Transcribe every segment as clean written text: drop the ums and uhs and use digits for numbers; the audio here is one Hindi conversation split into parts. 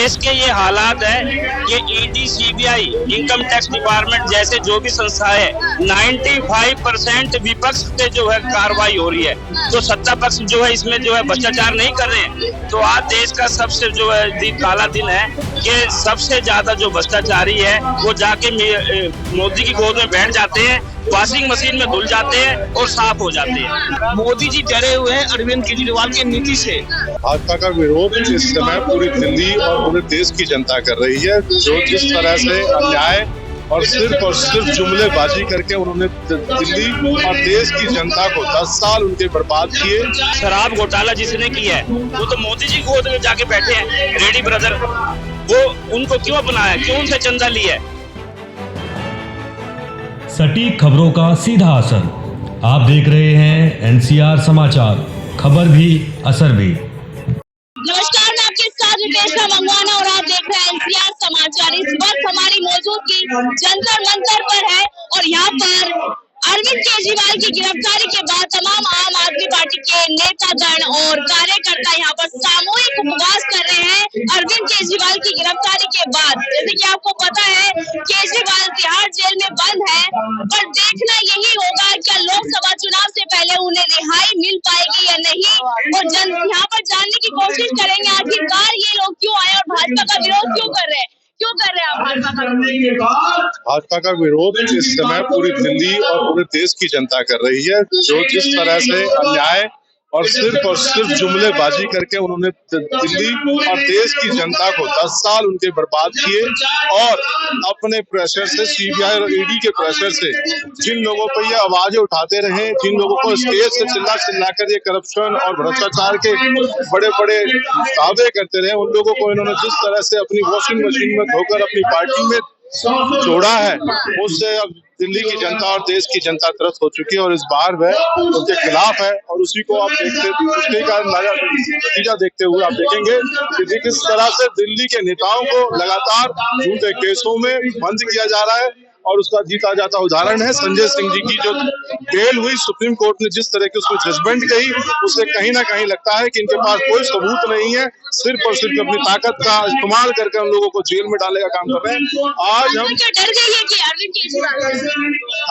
देश के ये हालात है कि ED, CBI, income tax department जैसे जो भी संस्थाएं है 95% विपक्ष से जो है कार्रवाई हो रही है, तो सत्ता पक्ष जो है इसमें जो है भ्रष्टाचार नहीं कर रहे हैं। तो आज देश का सबसे जो है काला दिन है कि सबसे ज्यादा जो भ्रष्टाचारी है वो जाके मोदी की गोद में बैठ जाते हैं, वॉशिंग मशीन में धुल जाते हैं और साफ हो जाते हैं। मोदी जी डरे हुए हैं अरविंद केजरीवाल की नीति से। भाजपा का विरोध इस समय पूरी दिल्ली और पूरे देश की जनता कर रही है। जो जिस तरह से अन्याय और सिर्फ जुमलेबाजी करके उन्होंने दिल्ली और देश की जनता को 10 साल उनके बर्बाद किए। शराब घोटाला जिसने किया है वो तो मोदी जी गोद में जाके बैठे हैं, रेड्डी ब्रदर। वो उनको क्यों अपनाया, क्यों उनसे चंदा लिया है? सटीक खबरों का सीधा असर। आप देख रहे हैं एनसीआर समाचार, खबर भी असर भी। नमस्कार, मैं आपके साथ रितेश मंगवाना और आप देख रहे हैं एनसीआर समाचार। इस वक्त हमारी मौजूदगी जंतर मंतर पर है और यहाँ पर अरविंद केजरीवाल की गिरफ्तारी के बाद तमाम आम आदमी पार्टी के नेतागण और कार्यकर्ता यहाँ पर सामूहिक उपवास कर रहे हैं अरविंद केजरीवाल की गिरफ्तारी के बाद। जैसे कि आपको पता है केजरीवाल तिहाड़ जेल में बंद है, पर देखना यही होगा क्या लोकसभा चुनाव से पहले उन्हें रिहाई मिल पाएगी या नहीं। और यहाँ पर जानने की कोशिश करेंगे आखिरकार ये लोग क्यों आए और भाजपा का विरोध क्यों कर रहे हैं। आप भाजपा का विरोध इस समय पूरी दिल्ली और पूरे देश की जनता कर रही है। जो जिस तरह से अन्याय और सिर्फ जुमलेबाजी करके उन्होंने दिल्ली और देश की जनता को 10 साल उनके बर्बाद किए और अपने प्रेशर से, सीबीआई और ईडी के प्रेशर से जिन लोगों पर ये आवाजें उठाते रहे, जिन लोगों को स्टेज से चिल्ला कर ये करप्शन और भ्रष्टाचार के बड़े बड़े दावे करते रहे, उन लोगों को इन्होंने जिस तरह से अपनी वॉशिंग मशीन में धोकर अपनी पार्टी में जोड़ा है, उससे अब दिल्ली की जनता और देश की जनता त्रस्त हो चुकी है और इस बार वह उनके खिलाफ है। और उसी को आप उसके का नतीजा देखते हुए आप देखेंगे कि किस तरह से दिल्ली के नेताओं को लगातार झूठे केसों में बंद किया जा रहा है। और उसका जीता जाता उदाहरण है संजय सिंह जी की जो बेल हुई, सुप्रीम कोर्ट ने जिस तरह की उसमें जजमेंट कही, उससे कहीं ना कहीं लगता है कि इनके पास कोई सबूत नहीं है, सिर्फ और सिर्फ अपनी ताकत का इस्तेमाल करके उन लोगों को जेल में डालने का काम कर रहे हैं। आज हम डर गई है कि अरविंद केजरीवाल,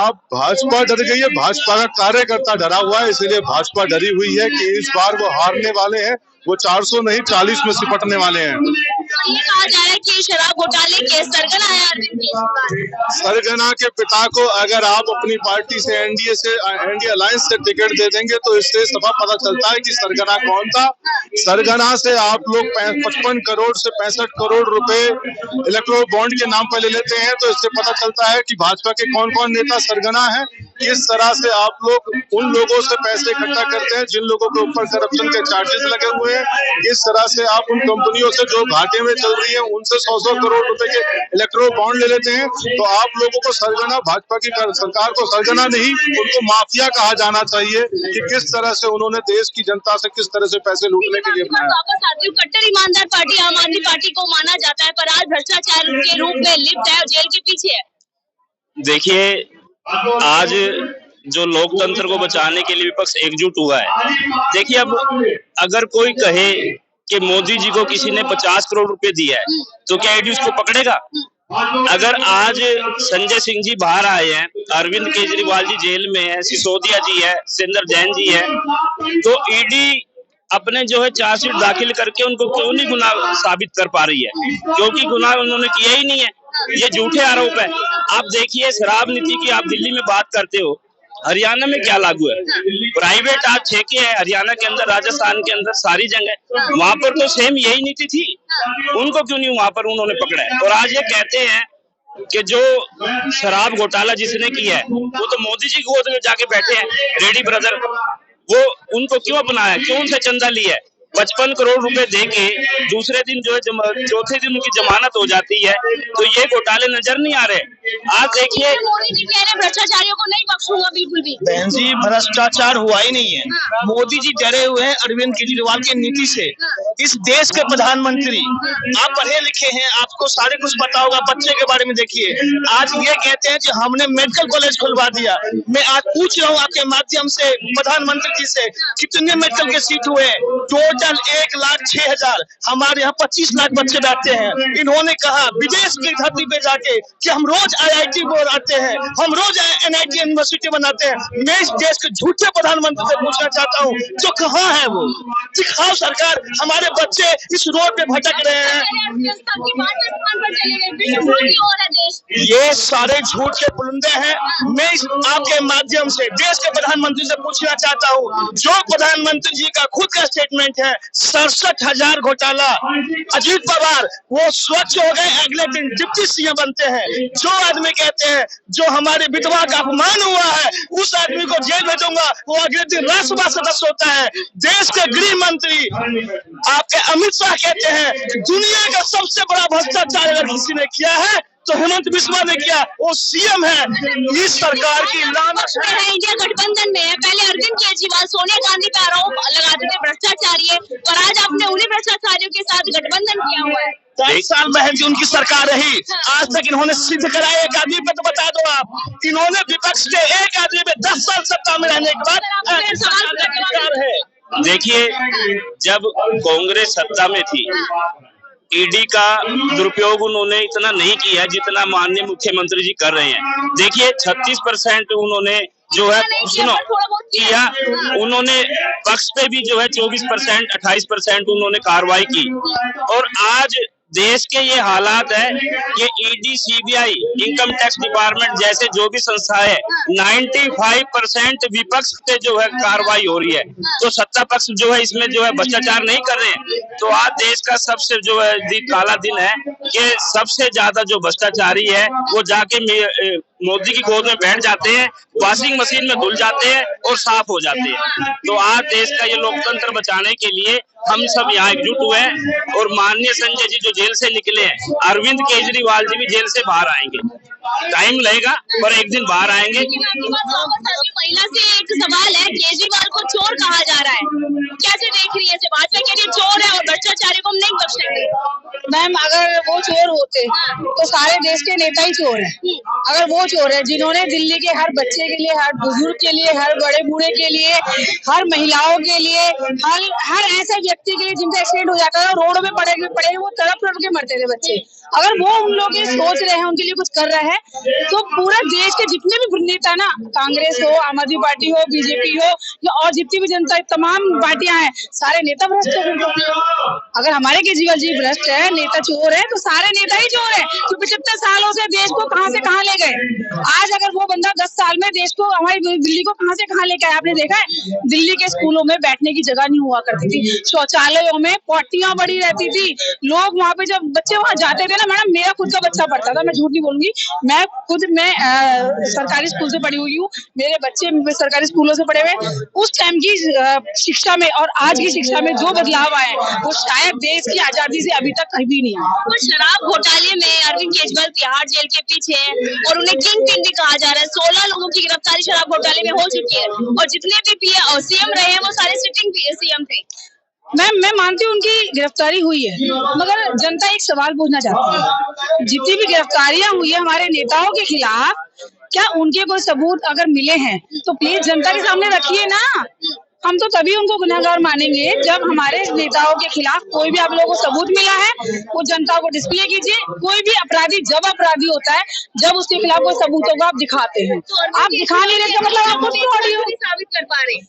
आप भाजपा डर गई है, भाजपा का कार्यकर्ता डरा हुआ है, इसीलिए भाजपा डरी हुई है कि इस बार वो हारने वाले हैं। वो 400 नहीं 40 में सिपटने वाले हैं। ये कहा जा रहा है कि शराब घोटाले के सरगना है अरविंद केजरीवाल। सरगना के पिता को अगर आप अपनी पार्टी से एनडीए अलायंस से टिकट दे देंगे तो इससे सफा पता चलता है कि सरगना कौन था। सरगना से आप लोग 55 करोड़ से 65 करोड़ रुपए इलेक्ट्रोल बॉन्ड के नाम पर ले लेते हैं, तो इससे पता चलता है कि भाजपा के कौन कौन नेता सरगना है। किस तरह से आप लोग उन लोगों से पैसे इकट्ठा करते हैं जिन लोगों के ऊपर करप्शन के चार्जेस लगे हुए हैं। किस तरह से आप उन कंपनियों से जो घाटे में चल रही है उनसे 100 करोड़ रुपए के इलेक्ट्रोल बॉन्ड ले लेते हैं। तो आप लोगों को सरगना, भाजपा की सरकार को सरगना नहीं, उनको माफिया कहा जाना चाहिए कि किस तरह से उन्होंने देश की जनता से किस तरह से पैसे लूटने के लिए बनाया। वापस आती हूँ, कट्टर ईमानदार पार्टी आम आदमी पार्टी को माना जाता है, पर आज भ्रष्टाचार के रूप में लिप्त है और जेल के पीछे है। देखिए, आज जो लोकतंत्र को बचाने के लिए विपक्ष एकजुट हुआ है। देखिए, अब अगर कोई कहे कि मोदी जी को किसी ने 50 करोड़ रुपए दिया है तो क्या ईडी उसको पकड़ेगा? अगर आज संजय सिंह जी बाहर आए हैं, अरविंद केजरीवाल जी जेल में है, सिसोदिया जी है, सिंदर जैन जी है, तो ईडी अपने जो है चार्जशीट दाखिल करके उनको क्यों नहीं गुनाह साबित कर पा रही है? क्योंकि गुनाह उन्होंने किया ही नहीं है, ये झूठे आरोप है। आप देखिए, शराब नीति की आप दिल्ली में बात करते हो, हरियाणा में क्या लागू है? प्राइवेट आज ठेके है हरियाणा के अंदर, राजस्थान के अंदर, सारी जगह। वहां पर तो सेम यही नीति थी, उनको क्यों नहीं वहां पर उन्होंने पकड़ा है? और आज ये कहते हैं कि जो शराब घोटाला जिसने किया है वो तो मोदी जी गोद में जाके बैठे हैं, रेड्डी ब्रदर। वो उनको क्यों अपनाया, क्यों उनसे चंदा लिया है? 55 करोड़ रुपए देके दूसरे दिन जो है चौथे दिन उनकी जमानत हो जाती है, तो ये घोटाले नजर नहीं आ रहे। आज देखिए, मोदी जी कह रहे भ्रष्टाचारियों को नहीं बख्शूंगा बिल्कुल भी। बहन जी, भ्रष्टाचार हुआ ही नहीं है। मोदी जी डरे हुए हैं अरविंद केजरीवाल की नीति से। इस देश के प्रधानमंत्री, आप पढ़े लिखे हैं, आपको सारे कुछ पता होगा, बच्चे के बारे में देखिए। आज ये कहते हैं कि हमने मेडिकल कॉलेज खुलवा दिया। मैं आज पूछ रहा हूँ आपके माध्यम से प्रधानमंत्री जी से, कितने मेडिकल के सीट हुए? टोटल 1,06,000, हमारे यहाँ 25 लाख बच्चे बैठते हैं। इन्होंने कहा विदेश की धरती पे जाके कि हम रोज IIT बनाते हैं, हम रोज NIT यूनिवर्सिटी बनाते हैं। मैं इस देश के झूठे प्रधानमंत्री से पूछना चाहता हूँ, जो कहाँ है वो दिखाओ सरकार। हमारे बच्चे इस रोड पे भटक रहे हैं। ये सारे झूठ के पुलंदे हैं। मैं इस आपके माध्यम से देश के प्रधानमंत्री से पूछना चाहता हूँ, जो प्रधानमंत्री जी का खुद का स्टेटमेंट है 67,000 घोटाला, अजीत पवार वो स्वच्छ हो गए, अगले दिन डिप्टी CM बनते हैं। जो आदमी कहते हैं जो हमारे विधवा का अपमान हुआ है उस आदमी को जेल भेजूंगा, वो अगले दिन राज्यसभा सदस्य होता है। देश के गृह मंत्री आपके अमित शाह कहते हैं दुनिया का सबसे बड़ा भ्रष्टाचार अगर किसी ने किया है तो हेमंत बिस्वा ने किया, वो CM है। इस सरकार की लानत है। इंडिया गठबंधन में है। पहले अरविंद केजरीवाल सोनिया गांधी पे आरोप लगाते थे भ्रष्टाचारी है, और आज आपने उन्हीं भ्रष्टाचारियों के साथ गठबंधन किया हुआ है। 23 साल बहन जी उनकी सरकार रही, आज तक इन्होंने सिद्ध कराया एक आदमी पे तो बता दो आप। इन्होंने विपक्ष के एक आदमी पे 10 साल सत्ता में रहने के बाद सरकार है। देखिए, जब कांग्रेस सत्ता में थी ED का दुरुपयोग उन्होंने इतना नहीं किया जितना माननीय मुख्यमंत्री जी कर रहे हैं। देखिए 36% उन्होंने जो है सुनो किया, उन्होंने पक्ष पे भी जो है 24%, 28% उन्होंने कार्रवाई की। और आज देश के ये हालात है कि ED, CBI, income tax department जैसे जो भी संस्था है 95% विपक्ष पे जो है कार्रवाई हो रही है। तो सत्ता पक्ष जो है इसमें जो है भ्रष्टाचार नहीं कर रहे हैं। तो आज देश का सबसे जो है काला दिन है कि सबसे ज्यादा जो भ्रष्टाचारी है वो जाके मोदी की गोद में बैठ जाते हैं, वॉशिंग मशीन में धुल जाते हैं और साफ हो जाते हैं। तो आज देश का ये लोकतंत्र बचाने के लिए हम सब यहाँ एकजुट हुए हैं। और माननीय संजय जी जो जेल से निकले हैं, अरविंद केजरीवाल जी भी जेल से बाहर आएंगे। टाइम लगेगा पर एक दिन बाहर आएंगे। महिला से एक सवाल है, केजरीवाल को चोर कहा जा रहा है, कैसे देख रही है? भाजपा के लिए चोर है और भ्रष्टाचारी को हम नहीं बख्शेंगे। मैम अगर वो चोर होते तो सारे देश के नेता ही चोर हैं। अगर वो चोर है जिन्होंने दिल्ली के हर बच्चे के लिए, हर बुजुर्ग के लिए, हर बड़े बूढ़े के लिए, हर महिलाओं के लिए, हर ऐसे व्यक्ति के लिए जिनका एक्सीडेंट हो जाता था रोड में पड़े वो तड़प के मरते थे बच्चे, अगर वो उन लोग ये सोच रहे हैं, उनके लिए कुछ कर रहे हैं, तो पूरा देश के जितने भी नेता ना, कांग्रेस हो, आम आदमी पार्टी हो, BJP हो या और जितनी भी जनता, तमाम पार्टियां हैं, सारे नेता भ्रष्ट है। अगर हमारे केजरीवाल जी भ्रष्ट है, नेता चोर है, तो सारे नेता ही चोर है। तो 75 सालों से देश को कहां से कहां ले गए। आज अगर वो बंदा 10 साल में देश को, हमारी दिल्ली को कहां से कहां लेके आया। आपने देखा है दिल्ली के स्कूलों में बैठने की जगह नहीं हुआ करती थी, शौचालयों में पॉटियां बड़ी रहती थी, लोग वहां पे जब बच्चे वहां जाते थे ना, मैडम मेरा खुद का बच्चा पढ़ता था, मैं झूठ नहीं बोलूंगी, मैं सरकारी स्कूल से पढ़ी हुई हूँ, मेरे बच्चे सरकारी स्कूलों से पढ़े हुए। उस टाइम की शिक्षा में और आज की शिक्षा में जो बदलाव आए वो शायद देश की आजादी से अभी तक कभी नहीं आया। तो शराब घोटाले में अरविंद केजरीवाल तिहाड़ जेल के पीछे है और उन्हें किंग पिन भी कहा जा रहा है। 16 लोगों की गिरफ्तारी शराब घोटाले में हो चुकी है और जितने भी CM रहे हैं वो सारे सिटिंग CM थे। मैम मैं मानती हूँ उनकी गिरफ्तारी हुई है, मगर जनता एक सवाल पूछना चाहती है, जितनी भी गिरफ्तारियां हुई है हमारे नेताओं के खिलाफ, क्या उनके कोई सबूत अगर मिले हैं तो प्लीज जनता के सामने रखिए ना। हम तो तभी उनको गुनहगार मानेंगे जब हमारे नेताओं के खिलाफ कोई भी आप लोगों को सबूत मिला है, वो जनता को डिस्प्ले कीजिए। कोई भी अपराधी जब अपराधी होता है, जब उसके खिलाफ कोई सबूतों को आप दिखाते हैं, आप दिखा नहीं रहे, मतलब आप खुद ऑडियो साबित कर पा रहे।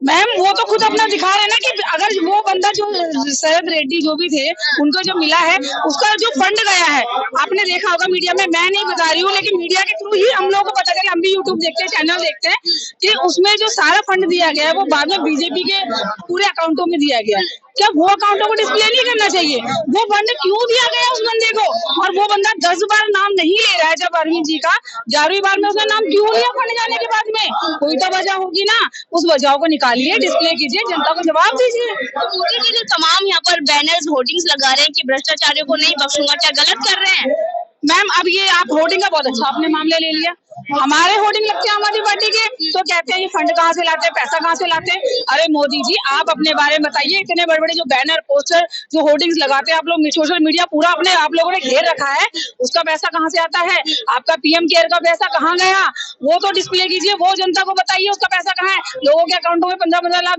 मैम वो तो खुद अपना दिखा रहे हैं ना कि अगर वो बंदा जो शरद रेड्डी जो भी थे उनको जो मिला है, उसका जो फंड गया है, आपने देखा होगा मीडिया में, मैं नहीं बता रही हूँ लेकिन मीडिया के थ्रू ही हम लोगों को पता चला, हम भी यूट्यूब देखते हैं, चैनल देखते हैं कि उसमें जो सारा फंड दिया गया है वो बाद में BJP के पूरे अकाउंटों में दिया गया। क्या वो अकाउंटों को डिस्प्ले नहीं करना चाहिए? वो फंड क्यों दिया गया उस बंदे को? और वो बंदा 10 बार नाम नहीं ले रहा है, जब अरविंद जी का 11वीं बार में उसका नाम क्यों लिया फंड जाने के बाद में? कोई तो वजह होगी ना, उस वजह को निकालिए, डिस्प्ले कीजिए, जनता को जवाब दीजिए। तो मोदी जी जो तमाम यहाँ पर बैनर्स, होर्डिंग्स लगा रहे हैं कि भ्रष्टाचारियों को नहीं बख्शूंगा, क्या गलत कर रहे हैं? मैम अब ये आप होर्डिंग का बहुत अच्छा आपने मामला ले लिया, हमारे होर्डिंग लगते हैं आम आदमी पार्टी के, तो कहते हैं ये फंड कहाँ से लाते हैं, पैसा कहाँ से लाते हैं। अरे मोदी जी आप अपने बारे में बताइए, इतने बड़े बड़े जो बैनर पोस्टर जो होर्डिंग्स लगाते हैं आप लोग, सोशल मीडिया पूरा अपने आप लोगों ने घेर रखा है, उसका पैसा कहाँ से आता है? आपका पीएम केयर का पैसा कहाँ गया, वो तो डिस्प्ले कीजिए, वो जनता को बताइए उसका पैसा कहाँ है। लोगों के अकाउंटों में 15-15 लाख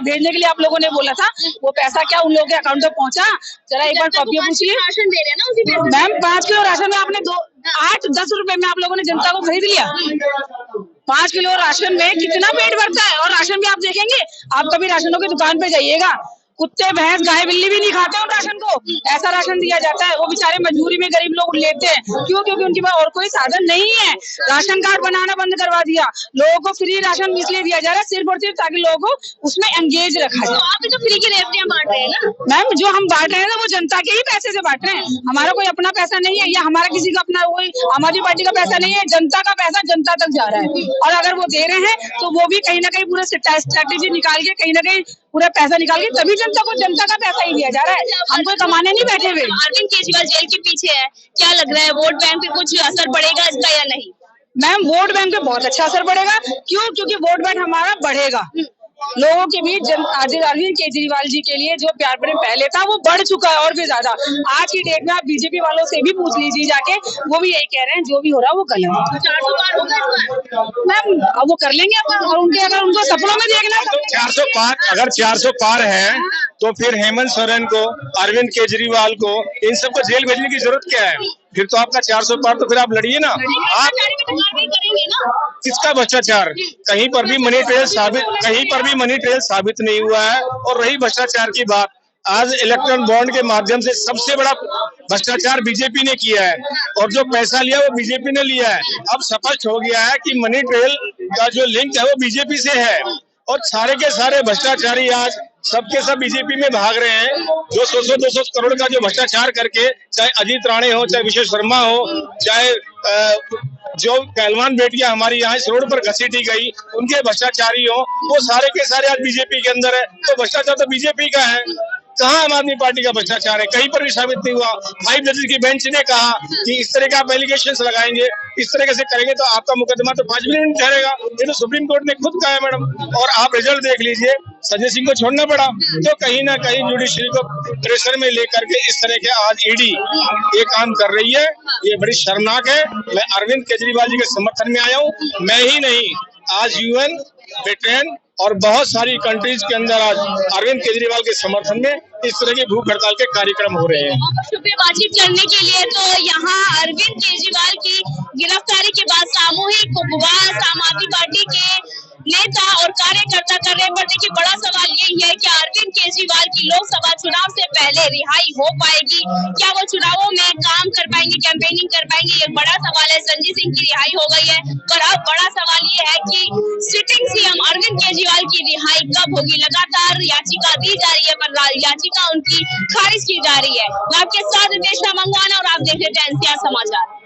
भेजने के लिए आप लोगों ने बोला था, वो पैसा क्या उन लोगों के अकाउंट में पहुंचा? जरा एक बार कॉपी पूछिए। राशन दे रहे हैं ना उसी पैसे से। मैम 5 किलो राशन में आपने 8-10 रुपए में आप लोगों ने जनता को खरीद लिया। 5 किलो राशन में कितना पेट भरता है? और राशन भी आप देखेंगे, आप कभी राशनों की दुकान पे जाइएगा, कुत्ते भैंस गाय बिल्ली भी नहीं खाते उन राशन को, ऐसा राशन दिया जाता है। वो बेचारे मजबूरी में गरीब लोग लेते हैं, क्यों? क्योंकि उनके पास और कोई साधन नहीं है। राशन कार्ड बनाना बंद करवा दिया, लोगों को फ्री राशन इसलिए दिया जा रहा है सिर्फ और सिर्फ ताकि लोगों को उसमें एंगेज रखा जाए। तो आप तो फ्री की रेवड़ियां बांट रहे हैं ना मैम, जो हम बांट रहे हैं ना वो जनता के ही पैसे से बांट रहे हैं, हमारा कोई अपना पैसा नहीं है, या हमारा किसी का अपना कोई आम आदमी पार्टी का पैसा नहीं है, जनता का पैसा जनता तक जा रहा है। और अगर वो दे रहे हैं तो वो भी कहीं ना कहीं पूरा स्ट्रैटेजी निकाल के, कहीं ना कहीं पूरा पैसा निकाल के तभी जनता को जनता का पैसा ही दिया जा रहा है, हम कोई कमाने नहीं बैठे हुए। अरविंद केजरीवाल जेल के पीछे है, क्या लग रहा है वोट बैंक पे कुछ असर पड़ेगा इसका या नहीं? मैम वोट बैंक पे बहुत अच्छा असर पड़ेगा, क्यों? क्योंकि वोट बैंक हमारा बढ़ेगा, लोगों के बीच अरविंद केजरीवाल जी के लिए जो प्यार प्रेम पहले था वो बढ़ चुका है और भी ज्यादा। आज की डेट में आप बीजेपी वालों से भी पूछ लीजिए जाके, वो भी यही कह रहे हैं जो भी हो रहा है वो कर लेंगे। 400 पार होगा इस बार? मैम अब वो कर लेंगे, और उनके अगर उनको सपनों में देखना है तो 400 पार, अगर 400 पार है तो फिर हेमंत सोरेन को, अरविंद केजरीवाल को, इन सबको जेल भेजने की जरूरत क्या है? फिर तो आपका 400 पार, तो फिर आप लड़िए ना। आप करेंगे ना? किसका भ्रष्टाचार? कहीं पर भी मनी ट्रेल साबित नहीं हुआ है। और रही भ्रष्टाचार की बात, आज इलेक्ट्रॉन बॉन्ड के माध्यम से सबसे बड़ा भ्रष्टाचार बीजेपी ने किया है, और जो पैसा लिया वो बीजेपी ने लिया है। अब स्पष्ट हो गया है कि मनी ट्रेल का जो लिंक है वो बीजेपी से है, और सारे के सारे भ्रष्टाचारी आज सबके सब बीजेपी में भाग रहे हैं। जो 100-200 करोड़ का जो भ्रष्टाचार करके, चाहे अजीत राणे हो, चाहे विश्व शर्मा हो, चाहे जो पहलवान बेटियां हमारी यहाँ इस रोड पर घसीटी गई, उनके भ्रष्टाचारी हो, वो सारे के सारे आज बीजेपी के अंदर है। तो भ्रष्टाचार तो बीजेपी का है, कहाँ आम आदमी पार्टी का भ्रष्टाचार है? कहीं पर भी साबित नहीं हुआ। 5 जजेस की बेंच ने कहा कि इस तरह के आप एलिगेशंस लगाएंगे, इस तरह से करेंगे तो आपका मुकदमा तो 5 मिनट में ठहरेगा। ये तो सुप्रीम कोर्ट ने खुद कहा है मैडम, और आप रिजल्ट देख लीजिए, संजय सिंह को छोड़ना पड़ा। तो कहीं ना कहीं जुडिशरी को प्रेशर में लेकर के इस तरह के आज ईडी ये काम कर रही है, ये बड़ी शर्मनाक है। मैं अरविंद केजरीवाल जी के समर्थन में आया हूँ, मैं ही नहीं, आज यूएन, ब्रिटेन और बहुत सारी कंट्रीज के अंदर आज अरविंद केजरीवाल के समर्थन में इस तरह की भूख हड़ताल के कार्यक्रम हो रहे हैं। शुक्रिया बातचीत करने के लिए। तो यहाँ अरविंद केजरीवाल की गिरफ्तारी के बाद सामूहिक उपवास आम आदमी पार्टी के नेता और कार्यकर्ता कर रहे हैं। पर देखिए बड़ा सवाल यही है कि अरविंद केजरीवाल की लोकसभा चुनाव से पहले रिहाई हो पाएगी, क्या वो चुनावों में काम कर पाएंगे, कैंपेनिंग कर पाएंगे, ये बड़ा सवाल है। संजय सिंह की रिहाई हो गई है, पर अब बड़ा सवाल ये है कि सिटिंग सीएम अरविंद केजरीवाल की रिहाई कब होगी? लगातार याचिका दी जा रही है, पर याचिका उनकी खारिज की जा रही है। मैं आपके साथ देशना मंगवाना, और आप देख रहे हैं NCR समाचार।